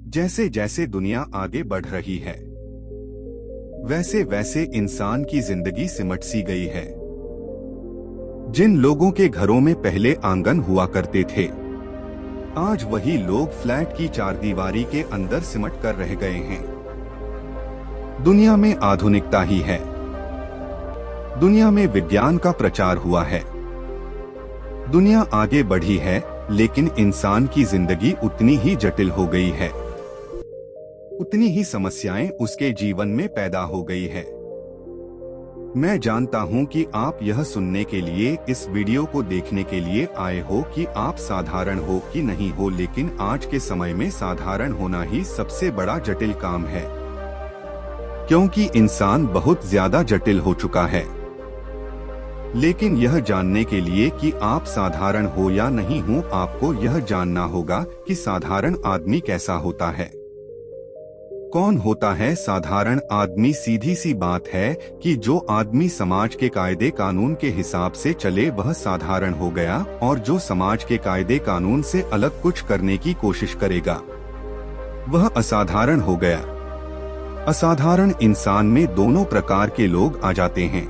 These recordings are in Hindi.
जैसे जैसे दुनिया आगे बढ़ रही है, वैसे वैसे इंसान की जिंदगी सिमट सी गई है। जिन लोगों के घरों में पहले आंगन हुआ करते थे, आज वही लोग फ्लैट की चारदीवारी के अंदर सिमट कर रह गए हैं। दुनिया में आधुनिकता ही है, दुनिया में विज्ञान का प्रचार हुआ है, दुनिया आगे बढ़ी है, लेकिन इंसान की जिंदगी उतनी ही जटिल हो गई है, उतनी ही समस्याएं उसके जीवन में पैदा हो गई है। मैं जानता हूं कि आप यह सुनने के लिए, इस वीडियो को देखने के लिए आए हो कि आप साधारण हो कि नहीं हो, लेकिन आज के समय में साधारण होना ही सबसे बड़ा जटिल काम है, क्योंकि इंसान बहुत ज्यादा जटिल हो चुका है। लेकिन यह जानने के लिए कि आप साधारण हो या नहीं हो, आपको यह जानना होगा कि साधारण आदमी कैसा होता है। कौन होता है साधारण आदमी? सीधी सी बात है कि जो आदमी समाज के कायदे कानून के हिसाब से चले वह साधारण हो गया, और जो समाज के कायदे कानून से अलग कुछ करने की कोशिश करेगा वह असाधारण हो गया। असाधारण इंसान में दोनों प्रकार के लोग आ जाते हैं,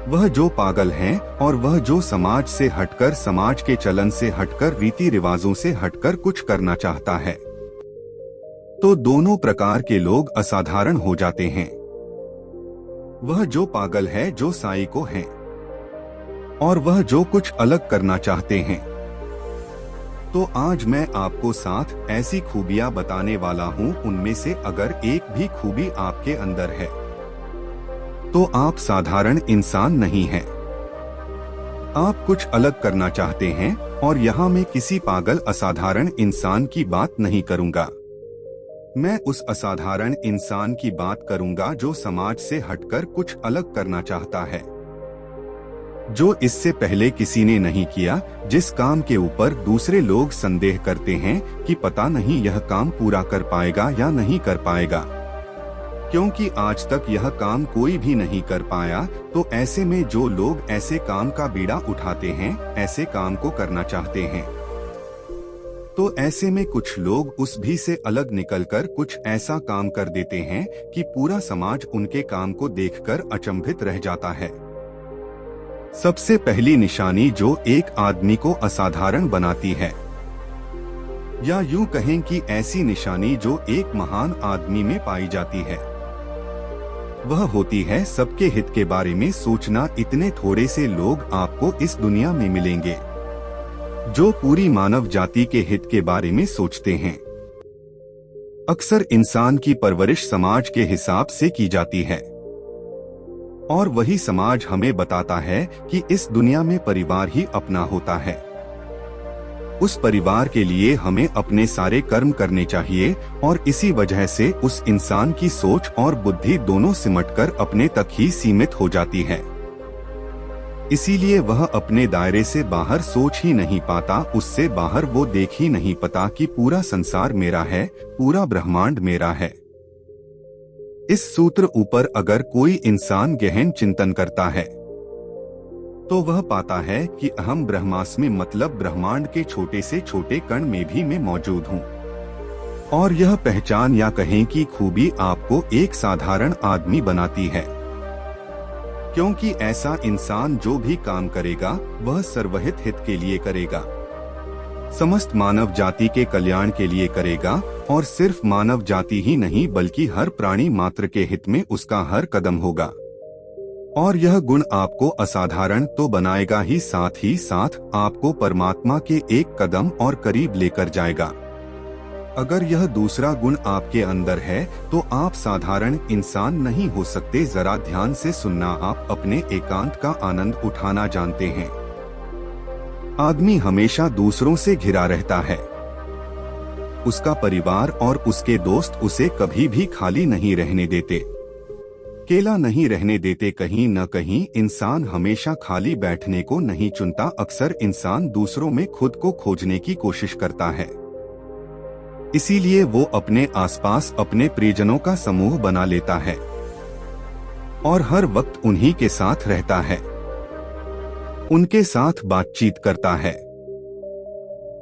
वह जो पागल हैं और वह जो समाज से हटकर, समाज के चलन से हटकर, रीति रिवाजों से हटकर कुछ करना चाहता है। तो दोनों प्रकार के लोग असाधारण हो जाते हैं। वह जो पागल है, जो साइको है, और वह जो कुछ अलग करना चाहते हैं। तो आज मैं आपको 7 ऐसी खूबियां बताने वाला हूं, उनमें से अगर एक भी खूबी आपके अंदर है तो आप साधारण इंसान नहीं हैं। आप कुछ अलग करना चाहते हैं, और यहाँ मैं किसी पागल असाधारण इंसान की बात नहीं करूंगा। मैं उस असाधारण इंसान की बात करूंगा जो समाज से हटकर कुछ अलग करना चाहता है, जो इससे पहले किसी ने नहीं किया, जिस काम के ऊपर दूसरे लोग संदेह करते हैं कि पता नहीं यह काम पूरा कर पाएगा या नहीं कर पाएगा, क्योंकि आज तक यह काम कोई भी नहीं कर पाया। तो ऐसे में जो लोग ऐसे काम का बीड़ा उठाते हैं, ऐसे काम को करना चाहते हैं, तो ऐसे में कुछ लोग उस भी से अलग निकलकर कुछ ऐसा काम कर देते हैं कि पूरा समाज उनके काम को देखकर अचंभित रह जाता है। सबसे पहली निशानी जो एक आदमी को असाधारण बनाती है, या यूं कहें कि ऐसी निशानी जो एक महान आदमी में पाई जाती है, वह होती है सबके हित के बारे में सोचना। इतने थोड़े से लोग आपको इस दुनिया में मिलेंगे जो पूरी मानव जाति के हित के बारे में सोचते हैं। अक्सर इंसान की परवरिश समाज के हिसाब से की जाती है, और वही समाज हमें बताता है कि इस दुनिया में परिवार ही अपना होता है। उस परिवार के लिए हमें अपने सारे कर्म करने चाहिए, और इसी वजह से उस इंसान की सोच और बुद्धि दोनों सिमटकर अपने तक ही सीमित हो जाती है। इसीलिए वह अपने दायरे से बाहर सोच ही नहीं पाता, उससे बाहर वो देख ही नहीं पाता कि पूरा संसार मेरा है, पूरा ब्रह्मांड मेरा है। इस सूत्र ऊपर अगर कोई इंसान गहन चिंतन करता है तो वह पाता है कि अहम ब्रह्मास्मि, मतलब ब्रह्मांड के छोटे से छोटे कण में भी मैं मौजूद हूँ। और यह पहचान, या कहें कि खूबी, आपको एक साधारण आदमी बनाती है, क्योंकि ऐसा इंसान जो भी काम करेगा वह सर्वहित हित के लिए करेगा, समस्त मानव जाति के कल्याण के लिए करेगा, और सिर्फ मानव जाति ही नहीं बल्कि हर प्राणी मात्र के हित में उसका हर कदम होगा। और यह गुण आपको असाधारण तो बनाएगा ही साथ आपको परमात्मा के एक कदम और करीब लेकर जाएगा। अगर यह दूसरा गुण आपके अंदर है तो आप साधारण इंसान नहीं हो सकते। जरा ध्यान से सुनना, आप अपने एकांत का आनंद उठाना जानते हैं। आदमी हमेशा दूसरों से घिरा रहता है, उसका परिवार और उसके दोस्त उसे कभी भी खाली नहीं रहने देते, अकेला नहीं रहने देते। कहीं न कहीं इंसान हमेशा खाली बैठने को नहीं चुनता। अक्सर इंसान दूसरों में खुद को खोजने की कोशिश करता है, इसीलिए वो अपने आसपास अपने प्रियजनों का समूह बना लेता है और हर वक्त उन्हीं के साथ रहता है, उनके साथ बातचीत करता है।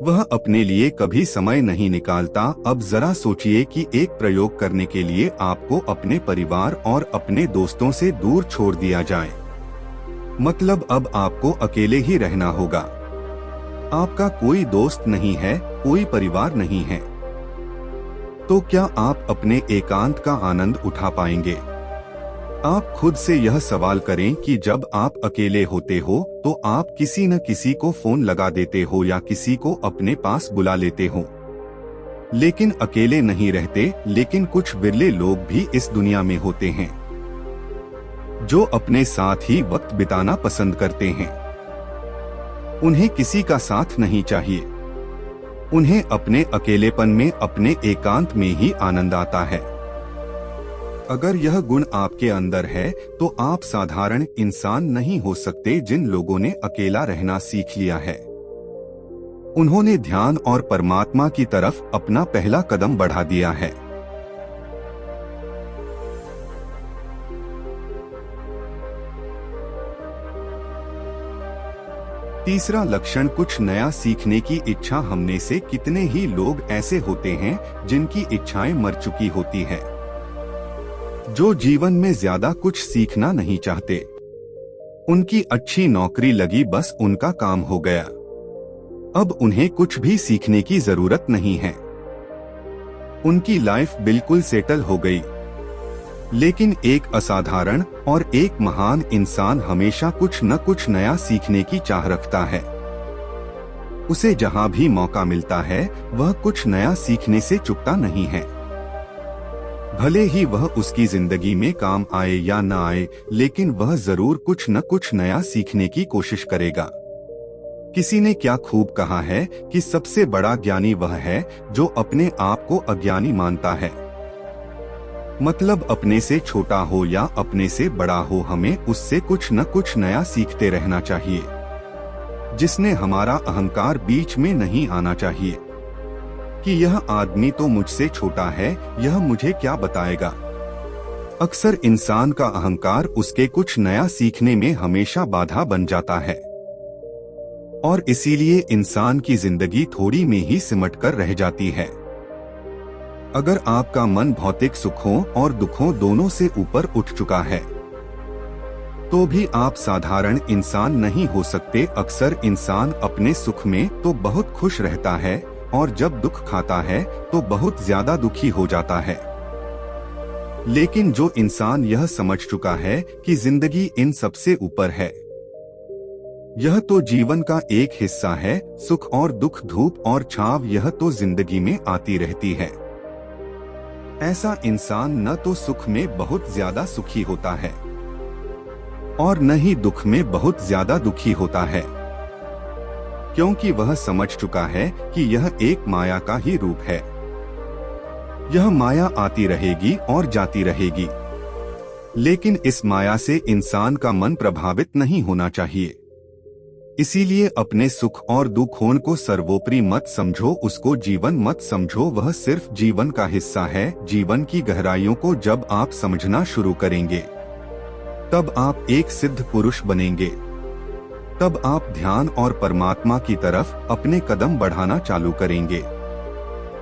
वह अपने लिए कभी समय नहीं निकालता। अब जरा सोचिए कि एक प्रयोग करने के लिए आपको अपने परिवार और अपने दोस्तों से दूर छोड़ दिया जाए। मतलब अब आपको अकेले ही रहना होगा। आपका कोई दोस्त नहीं है, कोई परिवार नहीं है। तो क्या आप अपने एकांत का आनंद उठा पाएंगे? आप खुद से यह सवाल करें कि जब आप अकेले होते हो तो आप किसी न किसी को फोन लगा देते हो या किसी को अपने पास बुला लेते हो। लेकिन अकेले नहीं रहते। लेकिन कुछ विरले लोग भी इस दुनिया में होते हैं जो अपने साथ ही वक्त बिताना पसंद करते हैं। उन्हें किसी का साथ नहीं चाहिए। उन्हें अपने अकेलेपन में, अपने एकांत में ही आनंद आता है। अगर यह गुण आपके अंदर है तो आप साधारण इंसान नहीं हो सकते। जिन लोगों ने अकेला रहना सीख लिया है, उन्होंने ध्यान और परमात्मा की तरफ अपना पहला कदम बढ़ा दिया है। तीसरा लक्षण, कुछ नया सीखने की इच्छा। हमने से कितने ही लोग ऐसे होते हैं जिनकी इच्छाएं मर चुकी होती है, जो जीवन में ज्यादा कुछ सीखना नहीं चाहते। उनकी अच्छी नौकरी लगी, बस उनका काम हो गया। अब उन्हें कुछ भी सीखने की जरूरत नहीं है। उनकी लाइफ बिल्कुल सेटल हो गई। लेकिन एक असाधारण और एक महान इंसान हमेशा कुछ न कुछ नया सीखने की चाह रखता है। उसे जहां भी मौका मिलता है वह कुछ नया सीखने से चूकता नहीं है। भले ही वह उसकी जिंदगी में काम आए या न आए, लेकिन वह जरूर कुछ न कुछ नया सीखने की कोशिश करेगा। किसी ने क्या खूब कहा है कि सबसे बड़ा ज्ञानी वह है जो अपने आप को अज्ञानी मानता है। मतलब अपने से छोटा हो या अपने से बड़ा हो, हमें उससे कुछ न कुछ नया सीखते रहना चाहिए, जिसने हमारा अहंकार बीच में नहीं आना चाहिए कि यह आदमी तो मुझसे छोटा है, यह मुझे क्या बताएगा। अक्सर इंसान का अहंकार उसके कुछ नया सीखने में हमेशा बाधा बन जाता है और इसीलिए इंसान की जिंदगी थोड़ी में ही सिमट कर रह जाती है। अगर आपका मन भौतिक सुखों और दुखों दोनों से ऊपर उठ चुका है तो भी आप साधारण इंसान नहीं हो सकते। अक्सर इंसान अपने सुख में तो बहुत खुश रहता है और जब दुख खाता है तो बहुत ज्यादा दुखी हो जाता है। लेकिन जो इंसान यह समझ चुका है कि जिंदगी इन सबसे ऊपर है, यह तो जीवन का एक हिस्सा है, सुख और दुख, धूप और छांव, यह तो जिंदगी में आती रहती है, ऐसा इंसान न तो सुख में बहुत ज्यादा सुखी होता है और न ही दुख में बहुत ज्यादा दुखी होता है, क्योंकि वह समझ चुका है कि यह एक माया का ही रूप है। यह माया आती रहेगी और जाती रहेगी, लेकिन इस माया से इंसान का मन प्रभावित नहीं होना चाहिए। इसीलिए अपने सुख और दुखों को सर्वोपरि मत समझो, उसको जीवन मत समझो, वह सिर्फ जीवन का हिस्सा है। जीवन की गहराइयों को जब आप समझना शुरू करेंगे तब आप एक सिद्ध पुरुष बनेंगे। तब आप ध्यान और परमात्मा की तरफ अपने कदम बढ़ाना चालू करेंगे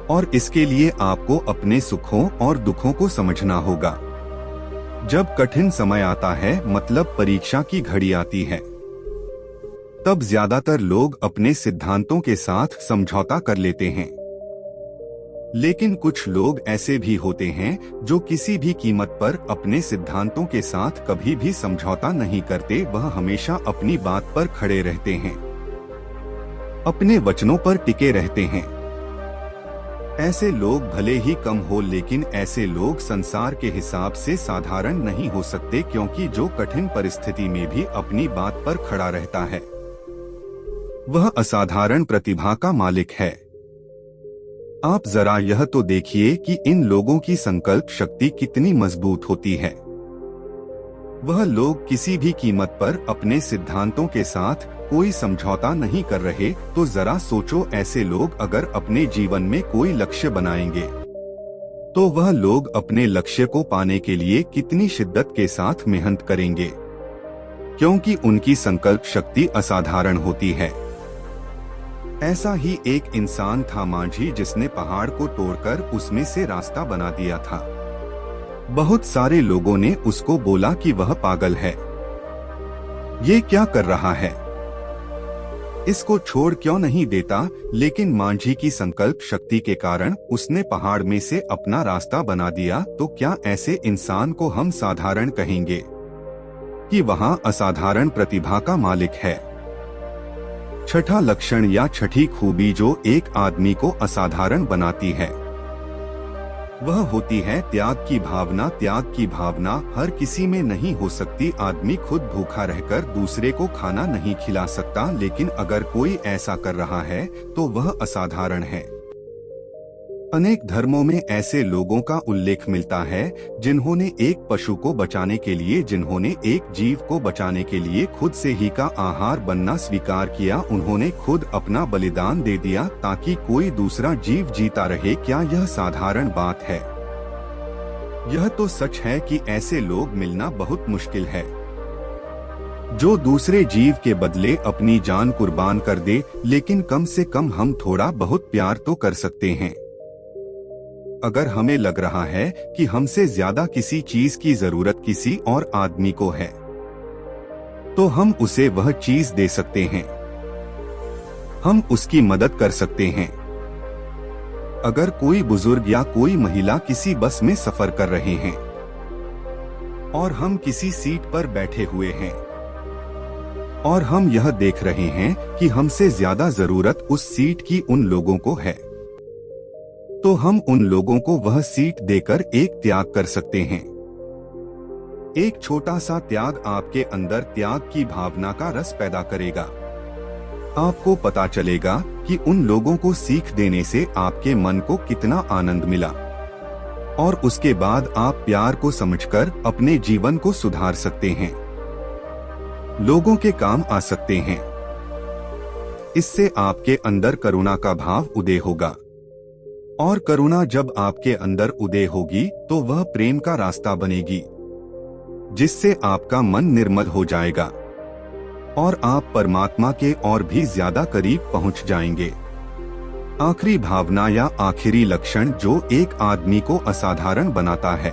और इसके लिए आपको अपने सुखों और दुखों को समझना होगा। जब कठिन समय आता है, मतलब परीक्षा की घड़ी आती है, तब ज्यादातर लोग अपने सिद्धांतों के साथ समझौता कर लेते हैं। लेकिन कुछ लोग ऐसे भी होते हैं जो किसी भी कीमत पर अपने सिद्धांतों के साथ कभी भी समझौता नहीं करते। वह हमेशा अपनी बात पर खड़े रहते हैं, अपने वचनों पर टिके रहते हैं। ऐसे लोग भले ही कम हो, लेकिन ऐसे लोग संसार के हिसाब से साधारण नहीं हो सकते, क्योंकि जो कठिन परिस्थिति में भी अपनी बात पर खड़ा रहता है वह असाधारण प्रतिभा का मालिक है। आप जरा यह तो देखिए कि इन लोगों की संकल्प शक्ति कितनी मजबूत होती है। वह लोग किसी भी कीमत पर अपने सिद्धांतों के साथ कोई समझौता नहीं कर रहे। तो जरा सोचो, ऐसे लोग अगर अपने जीवन में कोई लक्ष्य बनाएंगे तो वह लोग अपने लक्ष्य को पाने के लिए कितनी शिद्दत के साथ मेहनत करेंगे, क्योंकि उनकी संकल्प शक्ति असाधारण होती है। ऐसा ही एक इंसान था मांझी, जिसने पहाड़ को तोड़कर उसमें से रास्ता बना दिया था। बहुत सारे लोगों ने उसको बोला कि वह पागल है, ये क्या कर रहा है, इसको छोड़ क्यों नहीं देता। लेकिन मांझी की संकल्प शक्ति के कारण उसने पहाड़ में से अपना रास्ता बना दिया। तो क्या ऐसे इंसान को हम साधारण कहेंगे कि वह असाधारण प्रतिभा का मालिक है? छठा लक्षण या छठी खूबी जो एक आदमी को असाधारण बनाती है, वह होती है त्याग की भावना। त्याग की भावना हर किसी में नहीं हो सकती। आदमी खुद भूखा रहकर दूसरे को खाना नहीं खिला सकता, लेकिन अगर कोई ऐसा कर रहा है तो वह असाधारण है। अनेक धर्मों में ऐसे लोगों का उल्लेख मिलता है जिन्होंने एक पशु को बचाने के लिए, जिन्होंने एक जीव को बचाने के लिए खुद से ही का आहार बनना स्वीकार किया। उन्होंने खुद अपना बलिदान दे दिया ताकि कोई दूसरा जीव जीता रहे। क्या यह साधारण बात है? यह तो सच है कि ऐसे लोग मिलना बहुत मुश्किल है, जो दूसरे जीव के बदले अपनी जान कुर्बान कर दे। लेकिन कम से कम हम थोड़ा बहुत प्यार तो कर सकते हैं। अगर हमें लग रहा है कि हमसे ज्यादा किसी चीज की जरूरत किसी और आदमी को है, तो हम उसे वह चीज दे सकते हैं, हम उसकी मदद कर सकते हैं। अगर कोई बुजुर्ग या कोई महिला किसी बस में सफर कर रहे हैं और हम किसी सीट पर बैठे हुए हैं और हम यह देख रहे हैं कि हमसे ज्यादा जरूरत उस सीट की उन लोगों को है, तो हम उन लोगों को वह सीट देकर एक त्याग कर सकते हैं। एक छोटा सा त्याग आपके अंदर त्याग की भावना का रस पैदा करेगा। आपको पता चलेगा कि उन लोगों को सीख देने से आपके मन को कितना आनंद मिला, और उसके बाद आप प्यार को समझकर अपने जीवन को सुधार सकते हैं, लोगों के काम आ सकते हैं। इससे आपके अंदर करुणा का भाव उदय होगा, और करुणा जब आपके अंदर उदय होगी तो वह प्रेम का रास्ता बनेगी, जिससे आपका मन निर्मल हो जाएगा और आप परमात्मा के और भी ज्यादा करीब पहुंच जाएंगे। आखिरी भावना या आखिरी लक्षण जो एक आदमी को असाधारण बनाता है,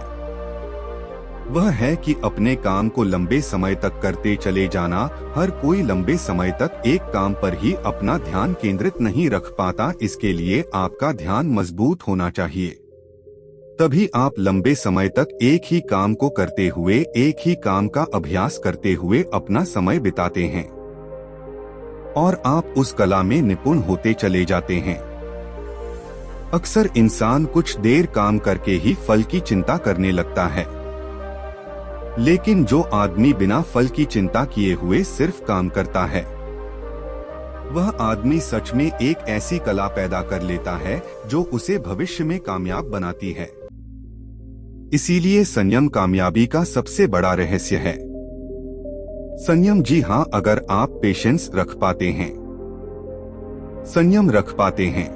वह है कि अपने काम को लंबे समय तक करते चले जाना। हर कोई लंबे समय तक एक काम पर ही अपना ध्यान केंद्रित नहीं रख पाता। इसके लिए आपका ध्यान मजबूत होना चाहिए, तभी आप लंबे समय तक एक ही काम को करते हुए, एक ही काम का अभ्यास करते हुए अपना समय बिताते हैं और आप उस कला में निपुण होते चले जाते हैं। अक्सर इंसान कुछ देर काम करके ही फल की चिंता करने लगता है, लेकिन जो आदमी बिना फल की चिंता किए हुए सिर्फ काम करता है, वह आदमी सच में एक ऐसी कला पैदा कर लेता है जो उसे भविष्य में कामयाब बनाती है। इसीलिए संयम कामयाबी का सबसे बड़ा रहस्य है। संयम, जी हाँ, अगर आप पेशेंस रख पाते हैं, संयम रख पाते हैं,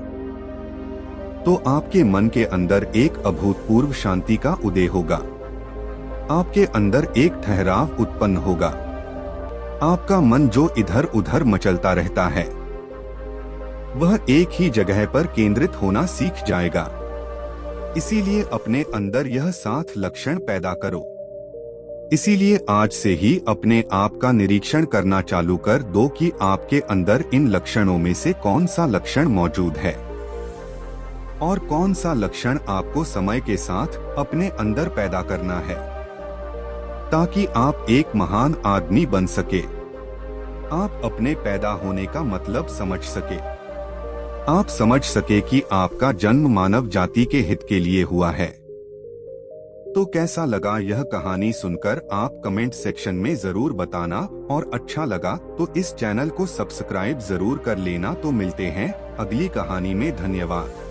तो आपके मन के अंदर एक अभूतपूर्व शांति का उदय होगा। आपके अंदर एक ठहराव उत्पन्न होगा। आपका मन जो इधर उधर मचलता रहता है, वह एक ही जगह पर केंद्रित होना सीख जाएगा। इसीलिए अपने अंदर यह 7 लक्षण पैदा करो। इसीलिए आज से ही अपने आप का निरीक्षण करना चालू कर दो कि आपके अंदर इन लक्षणों में से कौन सा लक्षण मौजूद है और कौन सा लक्षण आपको समय के साथ अपने अंदर पैदा करना है, ताकि आप एक महान आदमी बन सके। आप अपने पैदा होने का मतलब समझ सके। आप समझ सके कि आपका जन्म मानव जाति के हित के लिए हुआ है। तो कैसा लगा यह कहानी सुनकर आप कमेंट सेक्शन में जरूर बताना, और अच्छा लगा तो इस चैनल को सब्सक्राइब जरूर कर लेना। तो मिलते हैं अगली कहानी में। धन्यवाद।